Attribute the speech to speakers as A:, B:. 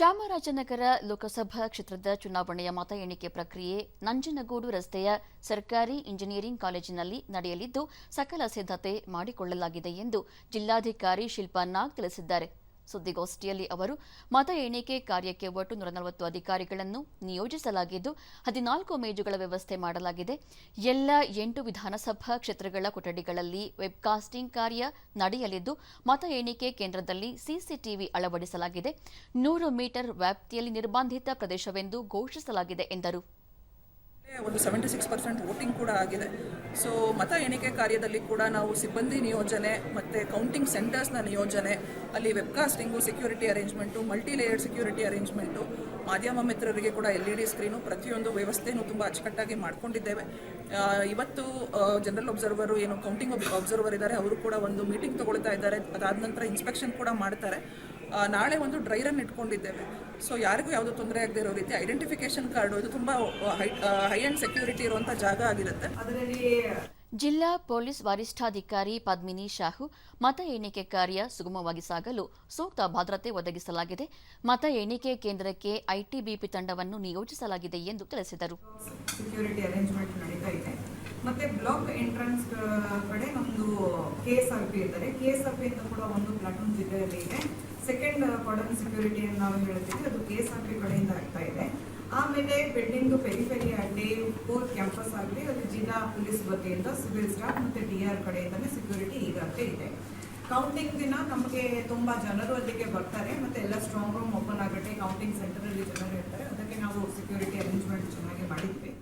A: ಚಾಮರಾಜನಗರ ಲೋಕಸಭಾ ಕ್ಷೇತ್ರದ ಚುನಾವಣೆಯ ಮತ ಎಣಿಕೆ ಪ್ರಕ್ರಿಯೆ ನಂಜನಗೂಡು ರಸ್ತೆಯ ಸರ್ಕಾರಿ ಇಂಜಿನಿಯರಿಂಗ್ ಕಾಲೇಜಿನಲ್ಲಿ ನಡೆಯಲಿದ್ದು ಸಕಲ ಸಿದ್ಧತೆ ಮಾಡಿಕೊಳ್ಳಲಾಗಿದೆ ಎಂದು ಜಿಲ್ಲಾಧಿಕಾರಿ ಶಿಲ್ಪಾ ನಾಗ್ ತಿಳಿಸಿದ್ದಾರೆ. ಸುದ್ದಿಗೋಷ್ಠಿಯಲ್ಲಿ ಅವರು ಮತ ಎಣಿಕೆ ಕಾರ್ಯಕ್ಕೆ ಒಟ್ಟು 140 ಅಧಿಕಾರಿಗಳನ್ನು ನಿಯೋಜಿಸಲಾಗಿದ್ದು 14 ಮೇಜುಗಳ ವ್ಯವಸ್ಥೆ ಮಾಡಲಾಗಿದೆ. ಎಲ್ಲ 8 ವಿಧಾನಸಭಾ ಕ್ಷೇತ್ರಗಳ ಕೊಠಡಿಗಳಲ್ಲಿ ವೆಬ್ಕಾಸ್ಟಿಂಗ್ ಕಾರ್ಯ ನಡೆಯಲಿದ್ದು ಮತ ಎಣಿಕೆ ಕೇಂದ್ರದಲ್ಲಿ ಸಿಸಿಟಿವಿ ಅಳವಡಿಸಲಾಗಿದೆ. 100 ಮೀಟರ್ ವ್ಯಾಪ್ತಿಯಲ್ಲಿ ನಿರ್ಬಂಧಿತ ಪ್ರದೇಶವೆಂದು ಘೋಷಿಸಲಾಗಿದೆ ಎಂದರು.
B: ಒಂದು 76% ವೋಟಿಂಗ್ ಕೂಡ ಆಗಿದೆ. ಸೊ ಮತ ಎಣಿಕೆ ಕಾರ್ಯದಲ್ಲಿ ಕೂಡ ನಾವು ಸಿಬ್ಬಂದಿ ನಿಯೋಜನೆ ಮತ್ತು ಕೌಂಟಿಂಗ್ ಸೆಂಟರ್ಸ್ನ ನಿಯೋಜನೆ, ಅಲ್ಲಿ webcasting, security arrangement, multi layered security arrangement, ಮಾಧ್ಯಮ ಮಿತ್ರರಿಗೆ ಕೂಡ LED ಸ್ಕ್ರೀನು, ಪ್ರತಿಯೊಂದು ವ್ಯವಸ್ಥೆಯೂ ತುಂಬ ಅಚ್ಚುಕಟ್ಟಾಗಿ ಮಾಡಿಕೊಂಡಿದ್ದೇವೆ. ಇವತ್ತು ಜನರಲ್ ಅಬ್ಸರ್ವರು ಏನು ಕೌಂಟಿಂಗ್ ಅಬ್ಸರ್ವರ್ ಇದ್ದಾರೆ, ಅವರು ಕೂಡ ಒಂದು ಮೀಟಿಂಗ್ ತಗೊಳ್ತಾ ಇದ್ದಾರೆ. ಅದಾದ ನಂತರ ಇನ್ಸ್ಪೆಕ್ಷನ್ ಕೂಡ ಮಾಡ್ತಾರೆ. ನಾಳೆ ಒಂದು ಡ್ರೈ ರನ್ ಇಟ್ಕೊಂಡಿದ್ದೇವೆ. ಸೊ ಯಾರಿಗೂ ಯಾವುದೂ ತೊಂದರೆ ಆಗದೆ ಇರೋ ರೀತಿ ಐಡೆಂಟಿಫಿಕೇಶನ್ ಕಾರ್ಡು ಇದು ತುಂಬ ಹೈ ಅಂಡ್ ಸೆಕ್ಯೂರಿಟಿ ಇರುವಂಥ ಜಾಗ ಆಗಿರುತ್ತೆ. ಅದರಲ್ಲಿ
A: ಜಿಲ್ಲಾ ಪೊಲೀಸ್ ವರಿಷ್ಠಾಧಿಕಾರಿ ಪದ್ಮಿನಿ ಶಾಹು ಮತ ಎಣಿಕೆ ಕಾರ್ಯ ಸುಗಮವಾಗಿ ಸಾಗಲು ಸೂಕ್ತ ಭದ್ರತೆ ಒದಗಿಸಲಾಗಿದೆ. ಮತ ಎಣಿಕೆ ಕೇಂದ್ರಕ್ಕೆ ಐಟಿಬಿಪಿ ತಂಡವನ್ನು ನಿಯೋಜಿಸಲಾಗಿದೆ ಎಂದು ತಿಳಿಸಿದರು.
C: ಸೆಕ್ಯೂರಿಟಿ ಅರೇಂಜ್ಮೆಂಟ್ ನಡೀತಾ ಇದೆ. ಮತ್ತೆ ಬ್ಲಾಕ್ ಎಂಟ್ರೆನ್ಸ್ ಕಡೆ ನಮ್ಮದು KSRP ಇದ್ದಾರೆ. KSRP ಅಂತ ಕೂಡ ಒಂದು ಪ್ಲಾಟೂನ್ ಜಿಲ್ಲೆಯಲ್ಲಿ ಇದೆ. ಸೆಕೆಂಡ್ ಕಾರ್ಡನ್ ಸೆಕ್ಯೂರಿಟಿ ಅಂತ ನಾವು ಹೇಳ್ತೀವಿ, ಅದು KSRP ಕಡೆಯಿಂದ ಆಗ್ತಾ ಇದೆ. ಆಮೇಲೆ ಬಿಲ್ಡಿಂಗ್ ಪೆರಿಫೆರಿ ಆಗಲಿ, ಕೋರ್ ಕ್ಯಾಂಪಸ್ ಆಗಲಿ, ಅಲ್ಲಿ ಜಿಲ್ಲಾ ಪೊಲೀಸ್ ವತಿಯಿಂದ ಸಿವಿಲ್ ಸ್ಟಾಫ್ ಮತ್ತು DR ಕಡೆಯಿಂದಲೇ ಸೆಕ್ಯೂರಿಟಿ ಈಗಾಗಲೇ ಇದೆ. ಕೌಂಟಿಂಗ್ ದಿನ ನಮಗೆ ತುಂಬ ಜನರು ಅಲ್ಲಿಗೆ ಬರ್ತಾರೆ, ಮತ್ತು ಎಲ್ಲ ಸ್ಟ್ರಾಂಗ್ ರೂಮ್ ಓಪನ್ ಆಗುತ್ತೆ. ಕೌಂಟಿಂಗ್ ಸೆಂಟರಲ್ಲಿ ಜನರು ಇರ್ತಾರೆ. ಅದಕ್ಕೆ ನಾವು ಸೆಕ್ಯೂರಿಟಿ ಅರೇಂಜ್ಮೆಂಟ್ ಚೆನ್ನಾಗಿ ಮಾಡಿದ್ವಿ.